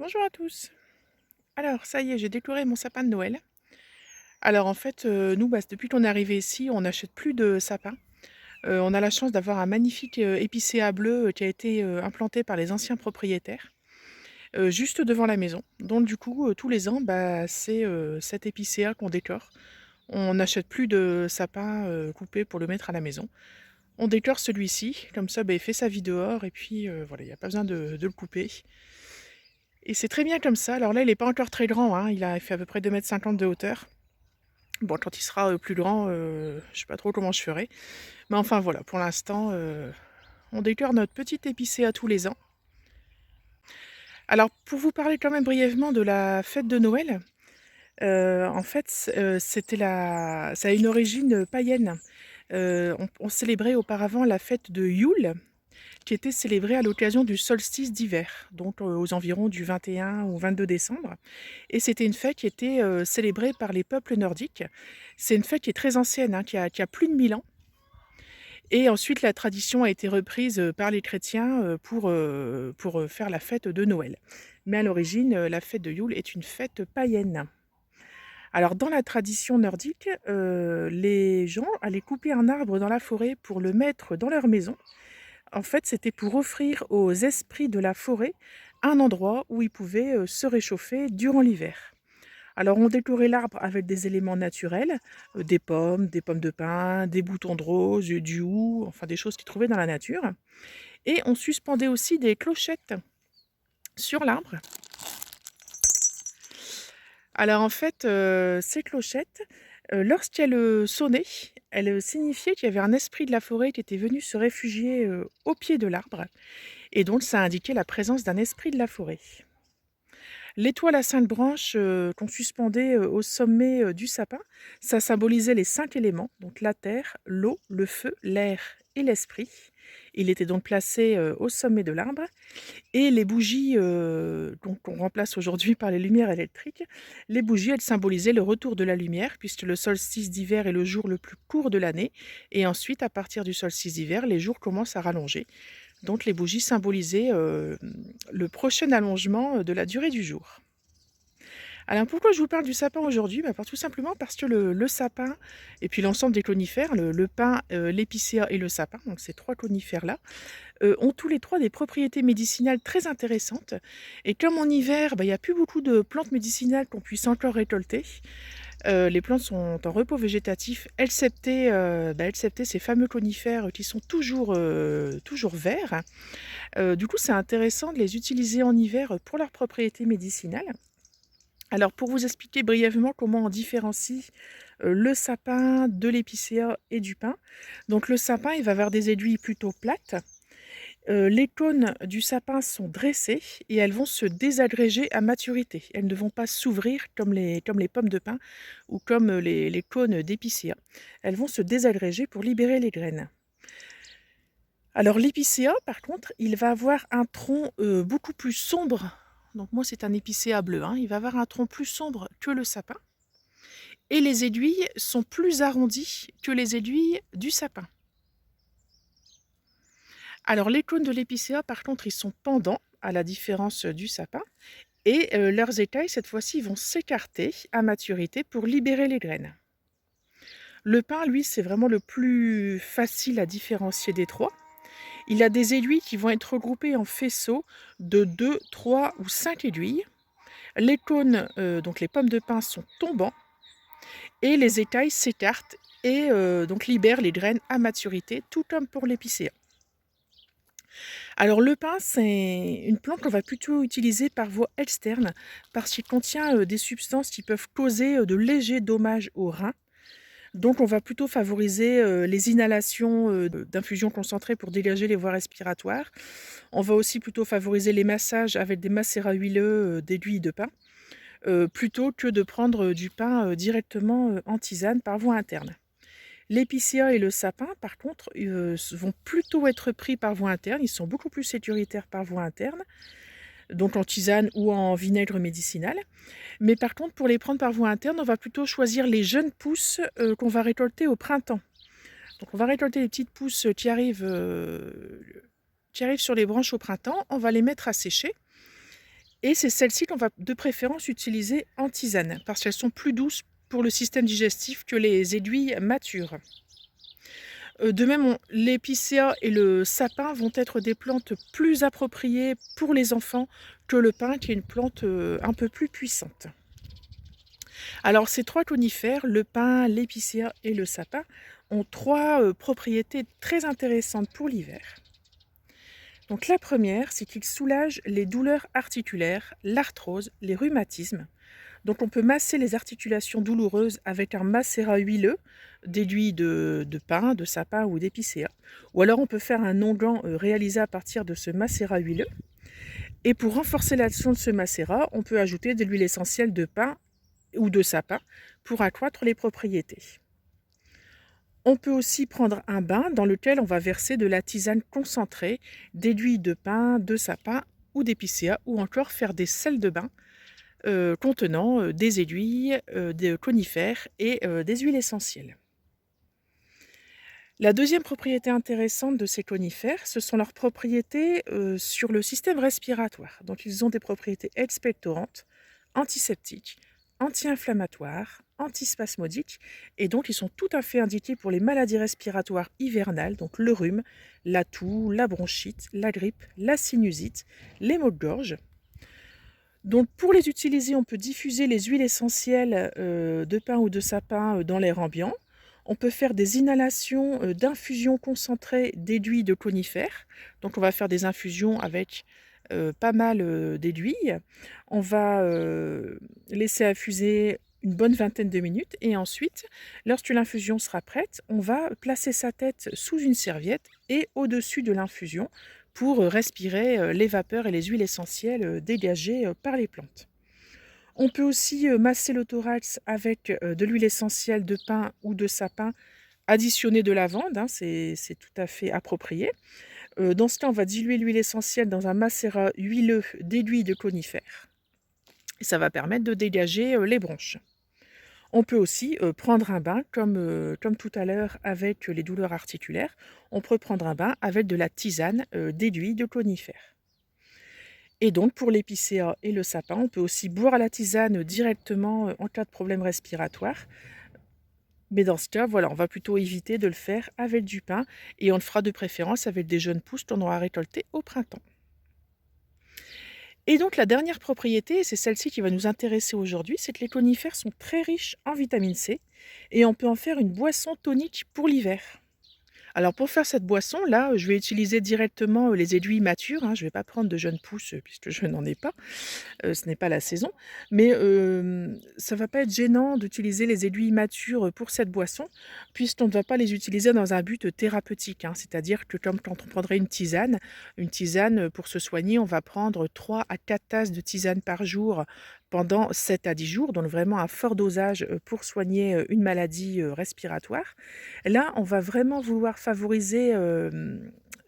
Bonjour à tous. Alors, ça y est, j'ai décoré mon sapin de Noël. Alors, en fait, nous, depuis qu'on est arrivé ici, on n'achète plus de sapin. On a la chance d'avoir un magnifique épicéa bleu qui a été implanté par les anciens propriétaires, juste devant la maison. Donc, du coup, tous les ans, c'est cet épicéa qu'on décore. On n'achète plus de sapin coupé pour le mettre à la maison. On décore celui-ci, comme ça, il fait sa vie dehors, et puis voilà, il n'y a pas besoin de le couper. Et c'est très bien comme ça. Alors là, il n'est pas encore très grand, hein. Il fait à peu près 2,50 m de hauteur. Bon, quand il sera plus grand, je sais pas trop comment je ferai. Mais enfin voilà, pour l'instant, on décore notre petit épicéa tous les ans. Alors, pour vous parler quand même brièvement de la fête de Noël, en fait, ça a une origine païenne. On célébrait auparavant la fête de Yule, qui était célébrée à l'occasion du solstice d'hiver, donc aux environs du 21 ou 22 décembre. Et c'était une fête qui était célébrée par les peuples nordiques. C'est une fête qui est très ancienne, hein, qui a plus de 1000 ans. Et ensuite, la tradition a été reprise par les chrétiens pour faire la fête de Noël. Mais à l'origine, la fête de Yule est une fête païenne. Alors, dans la tradition nordique, les gens allaient couper un arbre dans la forêt pour le mettre dans leur maison. En fait, c'était pour offrir aux esprits de la forêt un endroit où ils pouvaient se réchauffer durant l'hiver. Alors, on décorait l'arbre avec des éléments naturels, des pommes de pin, des boutons de rose, du hou, enfin des choses qu'ils trouvaient dans la nature. Et on suspendait aussi des clochettes sur l'arbre. Alors en fait, ces clochettes, lorsqu'elles sonnaient, elles signifiaient qu'il y avait un esprit de la forêt qui était venu se réfugier au pied de l'arbre. Et donc, ça indiquait la présence d'un esprit de la forêt. L'étoile à 5 branches qu'on suspendait au sommet du sapin, ça symbolisait les 5 éléments, donc la terre, l'eau, le feu, l'air et l'esprit. Il était donc placé au sommet de l'arbre. Et les bougies qu'on remplace aujourd'hui par les lumières électriques, les bougies, elles symbolisaient le retour de la lumière, puisque le solstice d'hiver est le jour le plus court de l'année. Et ensuite, à partir du solstice d'hiver, les jours commencent à rallonger. Donc les bougies symbolisaient le prochain allongement de la durée du jour. Alors pourquoi je vous parle du sapin aujourd'hui? Tout simplement parce que le sapin et puis l'ensemble des conifères, le pin, l'épicéa et le sapin, donc ces 3 conifères-là, ont tous les 3 des propriétés médicinales très intéressantes. Et comme en hiver, il n'y a plus beaucoup de plantes médicinales qu'on puisse encore récolter, les plantes sont en repos végétatif, excepté ces fameux conifères qui sont toujours verts. Du coup, c'est intéressant de les utiliser en hiver pour leurs propriétés médicinales. Alors, pour vous expliquer brièvement comment on différencie le sapin de l'épicéa et du pin. Donc, le sapin, il va avoir des aiguilles plutôt plates. Les cônes du sapin sont dressés et elles vont se désagréger à maturité. Elles ne vont pas s'ouvrir comme les pommes de pin ou comme les cônes d'épicéa. Elles vont se désagréger pour libérer les graines. Alors l'épicéa, par contre, il va avoir un tronc beaucoup plus sombre. Donc moi, c'est un épicéa bleu, hein. Il va avoir un tronc plus sombre que le sapin. Et les aiguilles sont plus arrondies que les aiguilles du sapin. Alors les cônes de l'épicéa, par contre, ils sont pendants, à la différence du sapin. Et leurs écailles, cette fois-ci, vont s'écarter à maturité pour libérer les graines. Le pin, lui, c'est vraiment le plus facile à différencier des 3. Il a des aiguilles qui vont être regroupées en faisceaux de 2, 3 ou 5 aiguilles. Les cônes, donc les pommes de pin, sont tombants et les écailles s'écartent et donc libèrent les graines à maturité, tout comme pour l'épicéa. Alors le pin, c'est une plante qu'on va plutôt utiliser par voie externe parce qu'il contient des substances qui peuvent causer de légers dommages aux reins. Donc on va plutôt favoriser les inhalations d'infusions concentrées pour dégager les voies respiratoires. On va aussi plutôt favoriser les massages avec des macérats huileux d'aiguilles de pin, plutôt que de prendre du pin directement en tisane par voie interne. L'épicéa et le sapin, par contre, vont plutôt être pris par voie interne. Ils sont beaucoup plus sécuritaires par voie interne, donc en tisane ou en vinaigre médicinal. Mais par contre, pour les prendre par voie interne, on va plutôt choisir les jeunes pousses qu'on va récolter au printemps. Donc on va récolter les petites pousses qui arrivent sur les branches au printemps. On va les mettre à sécher. Et c'est celles-ci qu'on va de préférence utiliser en tisane, parce qu'elles sont plus douces pour le système digestif que les aiguilles matures. De même, l'épicéa et le sapin vont être des plantes plus appropriées pour les enfants que le pin, qui est une plante un peu plus puissante. Alors, ces 3 conifères, le pin, l'épicéa et le sapin, ont 3 propriétés très intéressantes pour l'hiver. Donc la première, c'est qu'ils soulagent les douleurs articulaires, l'arthrose, les rhumatismes. Donc on peut masser les articulations douloureuses avec un macérat huileux d'aiguilles de pin, de sapin ou d'épicéa. Ou alors on peut faire un onguent réalisé à partir de ce macérat huileux. Et pour renforcer l'action de ce macérat, on peut ajouter de l'huile essentielle de pin ou de sapin pour accroître les propriétés. On peut aussi prendre un bain dans lequel on va verser de la tisane concentrée, d'aiguilles de pin, de sapin ou d'épicéa, ou encore faire des sels de bain contenant des aiguilles, des conifères et des huiles essentielles. La deuxième propriété intéressante de ces conifères, ce sont leurs propriétés sur le système respiratoire. Donc ils ont des propriétés expectorantes, antiseptiques, anti-inflammatoires, antispasmodiques, et donc ils sont tout à fait indiqués pour les maladies respiratoires hivernales, donc le rhume, la toux, la bronchite, la grippe, la sinusite, les maux de gorge. Donc pour les utiliser, on peut diffuser les huiles essentielles de pin ou de sapin dans l'air ambiant. On peut faire des inhalations d'infusions concentrées d'aiguilles de conifères. Donc on va faire des infusions avec pas mal d'aiguilles. On va laisser infuser une bonne vingtaine de minutes et ensuite, lorsque l'infusion sera prête, on va placer sa tête sous une serviette et au-dessus de l'infusion pour respirer les vapeurs et les huiles essentielles dégagées par les plantes. On peut aussi masser le thorax avec de l'huile essentielle de pin ou de sapin additionnée de lavande, hein, c'est tout à fait approprié. Dans ce cas, on va diluer l'huile essentielle dans un macérat huileux d'aiguilles de conifères. Et ça va permettre de dégager les bronches. On peut aussi prendre un bain, comme tout à l'heure avec les douleurs articulaires, on peut prendre un bain avec de la tisane d'aiguilles de conifères. Et donc pour l'épicéa et le sapin, on peut aussi boire la tisane directement en cas de problème respiratoire. Mais dans ce cas, voilà, on va plutôt éviter de le faire avec du pain et on le fera de préférence avec des jeunes pousses qu'on aura récoltées au printemps. Et donc la dernière propriété, et c'est celle-ci qui va nous intéresser aujourd'hui, c'est que les conifères sont très riches en vitamine C et on peut en faire une boisson tonique pour l'hiver. Alors pour faire cette boisson, là, je vais utiliser directement les aiguilles matures, hein, je ne vais pas prendre de jeunes pousses puisque je n'en ai pas. Ce n'est pas la saison, mais ça va pas être gênant d'utiliser les aiguilles matures pour cette boisson, puisqu'on ne va pas les utiliser dans un but thérapeutique, hein. C'est-à-dire que comme quand on prendrait une tisane, pour se soigner, on va prendre 3 à 4 tasses de tisane par jour pendant 7 à 10 jours, donc vraiment un fort dosage, pour soigner, une maladie, respiratoire. Là, on va vraiment vouloir favoriser,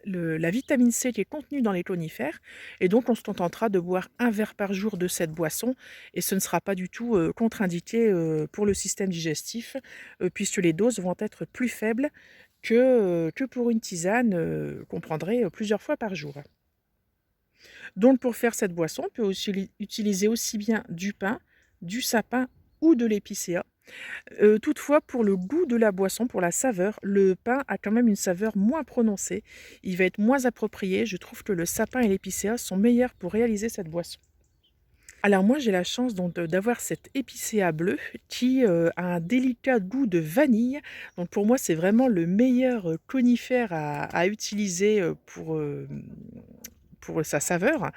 la vitamine C qui est contenue dans les conifères et donc on se contentera de boire 1 verre par jour de cette boisson et ce ne sera pas du tout, contre-indiqué, pour le système digestif, puisque les doses vont être plus faibles que pour une tisane, qu'on prendrait, plusieurs fois par jour. Donc pour faire cette boisson, on peut aussi utiliser aussi bien du pin, du sapin ou de l'épicéa. Toutefois, pour le goût de la boisson, pour la saveur, le pain a quand même une saveur moins prononcée. Il va être moins approprié. Je trouve que le sapin et l'épicéa sont meilleurs pour réaliser cette boisson. Alors moi, j'ai la chance donc d'avoir cet épicéa bleu qui, a un délicat goût de vanille. Donc pour moi, c'est vraiment le meilleur, conifère à utiliser, pour sa saveur.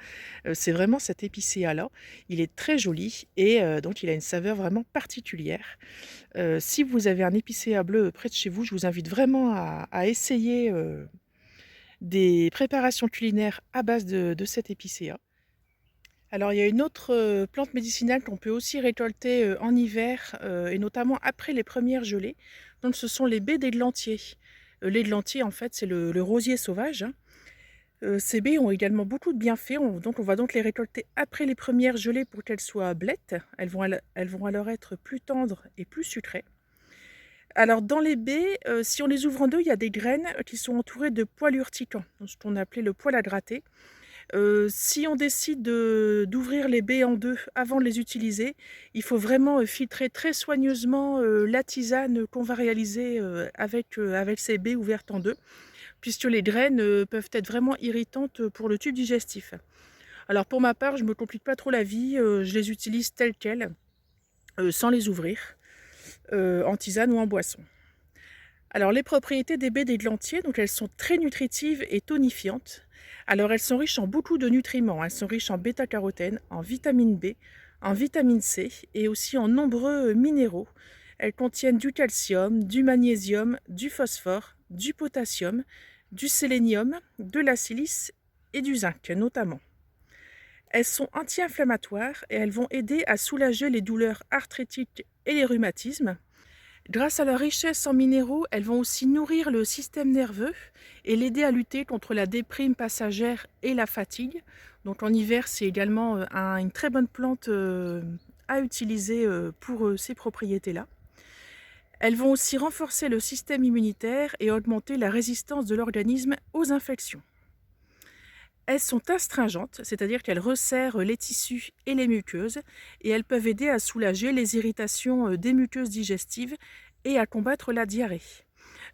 C'est vraiment cet épicéa-là. Il est très joli et donc il a une saveur vraiment particulière. Si vous avez un épicéa bleu près de chez vous, je vous invite vraiment à essayer, des préparations culinaires à base de cet épicéa. Alors il y a une autre, plante médicinale qu'on peut aussi récolter, en hiver, et notamment après les premières gelées. Donc ce sont les baies d'églantier. L'églantier en fait, c'est le rosier sauvage, hein. Ces baies ont également beaucoup de bienfaits, on va donc les récolter après les premières gelées pour qu'elles soient blêtes. Elles vont alors être plus tendres et plus sucrées. Alors dans les baies, si on les ouvre en deux, il y a des graines qui sont entourées de poils urticants, donc ce qu'on appelait le poil à gratter. Si on décide d'ouvrir les baies en 2 avant de les utiliser, il faut vraiment, filtrer très soigneusement, la tisane qu'on va réaliser, avec ces baies ouvertes en 2, puisque les graines, peuvent être vraiment irritantes, pour le tube digestif. Alors pour ma part, je me complique pas trop la vie, je les utilise telles quelles, sans les ouvrir, en tisane ou en boisson. Alors les propriétés des baies d'églantier, donc elles sont très nutritives et tonifiantes. Alors elles sont riches en beaucoup de nutriments, elles sont riches en bêta-carotène, en vitamine B, en vitamine C et aussi en nombreux minéraux. Elles contiennent du calcium, du magnésium, du phosphore, du potassium, du sélénium, de la silice et du zinc notamment. Elles sont anti-inflammatoires et elles vont aider à soulager les douleurs arthritiques et les rhumatismes. Grâce à leur richesse en minéraux, elles vont aussi nourrir le système nerveux et l'aider à lutter contre la déprime passagère et la fatigue. Donc en hiver, c'est également une très bonne plante à utiliser pour ces propriétés-là. Elles vont aussi renforcer le système immunitaire et augmenter la résistance de l'organisme aux infections. Elles sont astringentes, c'est-à-dire qu'elles resserrent les tissus et les muqueuses, et elles peuvent aider à soulager les irritations des muqueuses digestives et à combattre la diarrhée.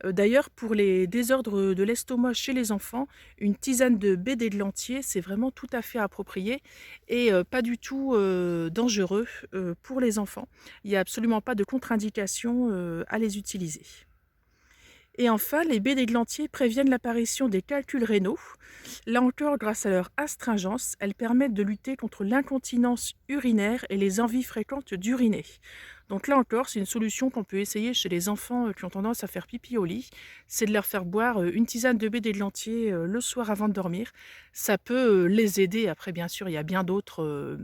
D'ailleurs, pour les désordres de l'estomac chez les enfants, une tisane de baie d'églantier, c'est vraiment tout à fait approprié et pas du tout dangereux pour les enfants. Il n'y a absolument pas de contre-indication à les utiliser. Et enfin, les baies d'églantier préviennent l'apparition des calculs rénaux. Là encore, grâce à leur astringence, elles permettent de lutter contre l'incontinence urinaire et les envies fréquentes d'uriner. Donc là encore, c'est une solution qu'on peut essayer chez les enfants qui ont tendance à faire pipi au lit. C'est de leur faire boire une tisane de baie d'églantier le soir avant de dormir. Ça peut les aider. Après, bien sûr, il y a bien d'autres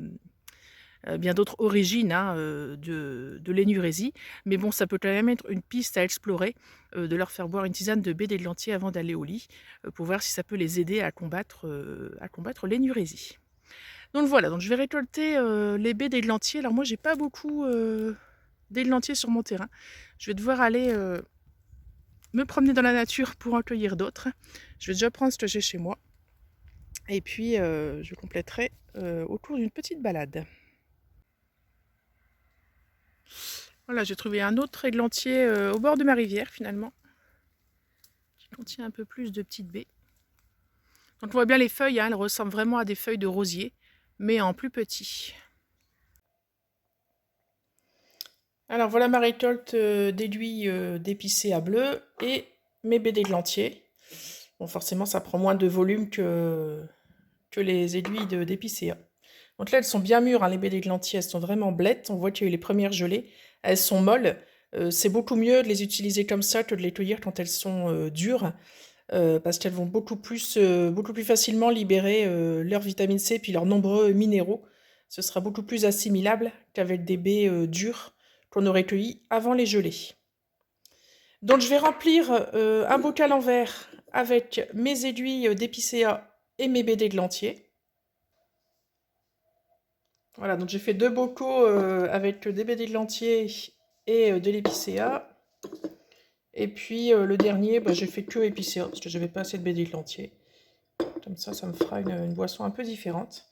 origines hein, de l'énurésie. Mais bon, ça peut quand même être une piste à explorer, de leur faire boire une tisane de baie d'églantier avant d'aller au lit, pour voir si ça peut les aider à combattre l'énurésie. Donc voilà, donc je vais récolter les baies d'églantier. Alors moi, j'ai pas beaucoup d'églantier sur mon terrain. Je vais devoir aller me promener dans la nature pour en cueillir d'autres. Je vais déjà prendre ce que j'ai chez moi. Et puis, je compléterai au cours d'une petite balade. Voilà, j'ai trouvé un autre églantier au bord de ma rivière finalement, qui contient un peu plus de petites baies. Donc on voit bien les feuilles, hein, elles ressemblent vraiment à des feuilles de rosier, mais en plus petit. Alors voilà ma récolte d'aiguilles d'épicéa bleu et mes baies d'églantier. Bon, forcément ça prend moins de volume que les aiguilles d'épicéa. Donc là elles sont bien mûres, hein, les baies d'églantier, elles sont vraiment blettes. On voit qu'il y a eu les premières gelées. Elles sont molles. C'est beaucoup mieux de les utiliser comme ça que de les cueillir quand elles sont dures. Parce qu'elles vont beaucoup plus facilement libérer leur vitamine C puis leurs nombreux minéraux. Ce sera beaucoup plus assimilable qu'avec des baies dures qu'on aurait cueillies avant les gelées. Donc je vais remplir un bocal en verre avec mes aiguilles d'épicéa et mes baies d'églantier. Voilà, donc j'ai fait 2 bocaux avec des baies d'églantier et de l'épicéa. Et puis le dernier, j'ai fait que épicéa parce que j'avais pas assez de baies d'églantier. Comme ça me fera une boisson un peu différente.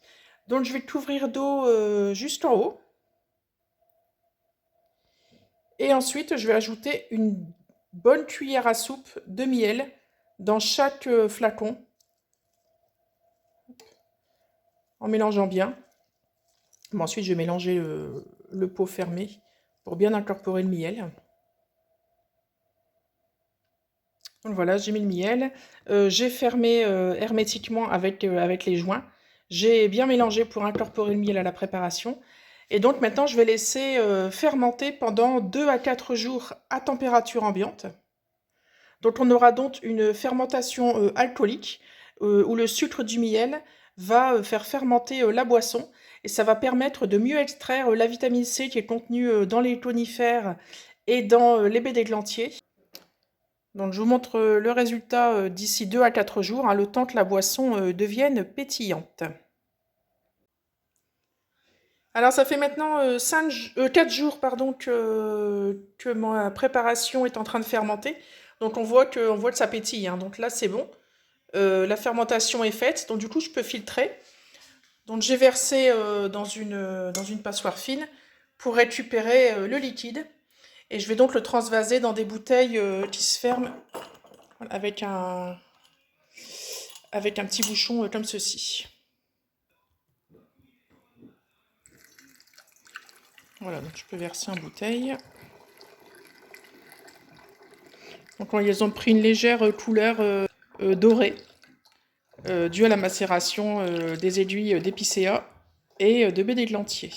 Donc je vais couvrir d'eau jusqu'en haut. Et ensuite, je vais ajouter une bonne cuillère à soupe de miel dans chaque flacon. En mélangeant bien. Bon, ensuite, je vais mélanger le pot fermé pour bien incorporer le miel. Donc voilà, j'ai mis le miel. J'ai fermé hermétiquement avec les joints. J'ai bien mélangé pour incorporer le miel à la préparation. Et donc maintenant, je vais laisser fermenter pendant 2 à 4 jours à température ambiante. Donc on aura donc une fermentation alcoolique où le sucre du miel va faire fermenter la boisson et ça va permettre de mieux extraire la vitamine C qui est contenue dans les conifères et dans les baies d'églantier. Donc je vous montre le résultat d'ici 2 à 4 jours, hein, le temps que la boisson devienne pétillante. Alors ça fait maintenant 4 jours pardon, que ma préparation est en train de fermenter. Donc on voit que ça pétille, hein, donc là c'est bon. La fermentation est faite, donc du coup je peux filtrer. Donc j'ai versé dans une passoire fine pour récupérer le liquide. Et je vais donc le transvaser dans des bouteilles qui se ferment avec avec un petit bouchon comme ceci. Voilà, donc je peux verser en bouteille. Donc elles ont pris une légère couleur dorée, due à la macération des aiguilles d'épicéa et de baie d'églantier.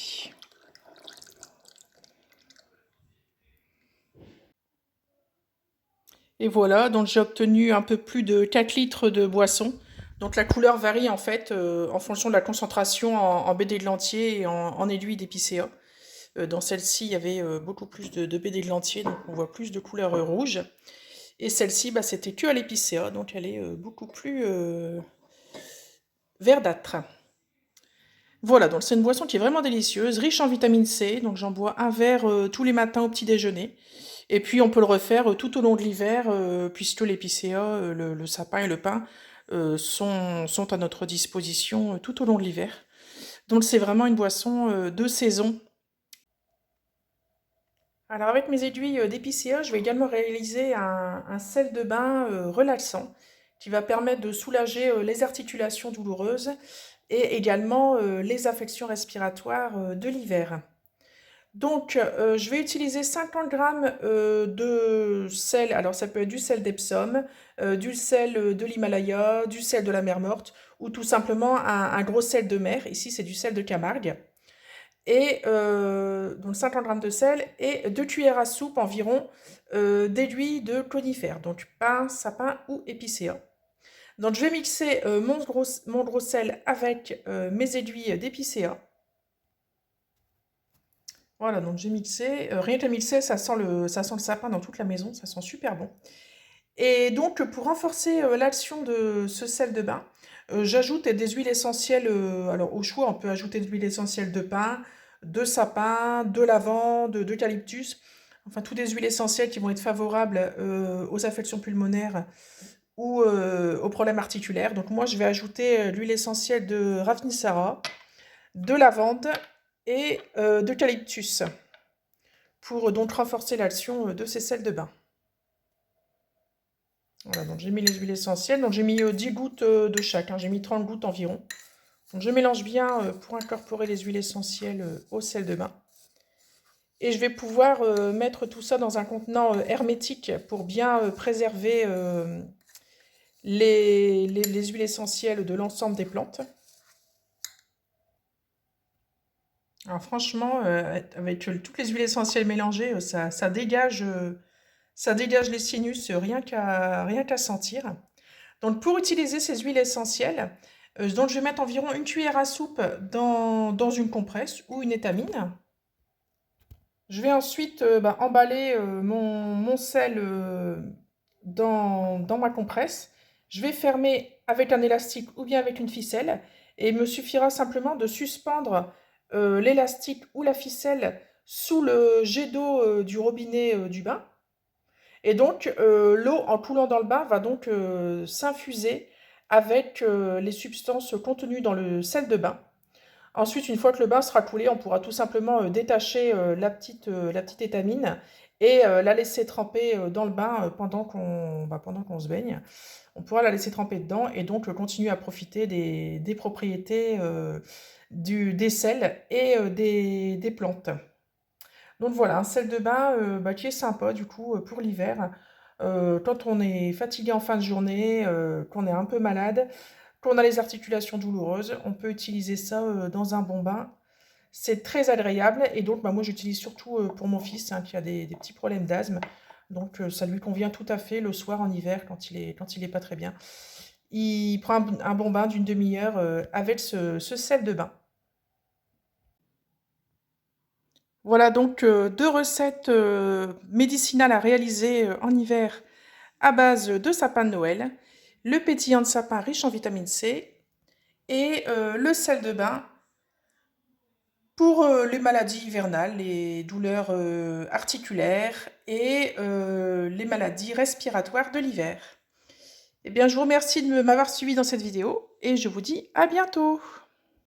Et voilà, donc j'ai obtenu un peu plus de 4 litres de boisson. Donc la couleur varie en fait en fonction de la concentration en baie d'églantier et en aiguille d'épicéa. Dans celle-ci, il y avait beaucoup plus de baie d'églantier, donc on voit plus de couleur rouge. Et celle-ci, bah, c'était que à l'épicéa, donc elle est beaucoup plus verdâtre. Voilà, donc c'est une boisson qui est vraiment délicieuse, riche en vitamine C, donc j'en bois un verre tous les matins au petit déjeuner. Et puis on peut le refaire tout au long de l'hiver, puisque l'épicéa, le sapin et le pin sont à notre disposition tout au long de l'hiver. Donc c'est vraiment une boisson de saison. Alors avec mes aiguilles d'épicéa, je vais également réaliser un sel de bain relaxant qui va permettre de soulager les articulations douloureuses et également les affections respiratoires de l'hiver. Donc je vais utiliser 50 grammes de sel, alors ça peut être du sel d'Epsom, du sel de l'Himalaya, du sel de la mer Morte ou tout simplement un gros sel de mer, ici c'est du sel de Camargue et donc 50 grammes de sel et 2 cuillères à soupe environ d'aiguilles de conifère, donc pin, sapin ou épicéa. Donc je vais mixer mon gros sel avec mes aiguilles d'épicéa. Voilà, donc j'ai mixé. Rien qu'à mixer, ça sent le sapin dans toute la maison, ça sent super bon. Et donc pour renforcer l'action de ce sel de bain, j'ajoute des huiles essentielles, alors au choix on peut ajouter de l'huile essentielle de pin, de sapin, de lavande, d'eucalyptus, enfin toutes des huiles essentielles qui vont être favorables aux affections pulmonaires ou aux problèmes articulaires. Donc moi je vais ajouter l'huile essentielle de Ravnisara, de lavande et d'eucalyptus pour donc renforcer l'action de ces sels de bain. Voilà, donc j'ai mis les huiles essentielles. Donc j'ai mis 10 gouttes de chaque, hein, j'ai mis 30 gouttes environ. Donc je mélange bien pour incorporer les huiles essentielles au sel de bain. Et je vais pouvoir mettre tout ça dans un contenant hermétique pour bien préserver les huiles essentielles de l'ensemble des plantes. Alors franchement, avec toutes les huiles essentielles mélangées, ça dégage les sinus rien qu'à sentir. Donc pour utiliser ces huiles essentielles, donc je vais mettre environ une cuillère à soupe dans une compresse ou une étamine. Je vais ensuite emballer mon sel dans ma compresse. Je vais fermer avec un élastique ou bien avec une ficelle. Et il me suffira simplement de suspendre l'élastique ou la ficelle sous le jet d'eau du robinet du bain. Et donc, l'eau, en coulant dans le bain, va donc s'infuser avec les substances contenues dans le sel de bain. Ensuite, une fois que le bain sera coulé, on pourra tout simplement détacher la petite étamine et la laisser tremper dans le bain pendant qu'on se baigne. On pourra la laisser tremper dedans et donc continuer à profiter des propriétés des sels et des plantes. Donc voilà, un sel de bain qui est sympa du coup pour l'hiver. Quand on est fatigué en fin de journée, qu'on est un peu malade, qu'on a les articulations douloureuses, on peut utiliser ça dans un bon bain. C'est très agréable et donc moi j'utilise surtout pour mon fils hein, qui a des petits problèmes d'asthme. Donc ça lui convient tout à fait le soir en hiver quand il est pas très bien. Il prend un bon bain d'une demi-heure avec ce sel de bain. Voilà donc 2 recettes médicinales à réaliser en hiver à base de sapin de Noël, le pétillant de sapin riche en vitamine C et le sel de bain pour les maladies hivernales, les douleurs articulaires et les maladies respiratoires de l'hiver. Eh bien, je vous remercie de m'avoir suivi dans cette vidéo et je vous dis à bientôt.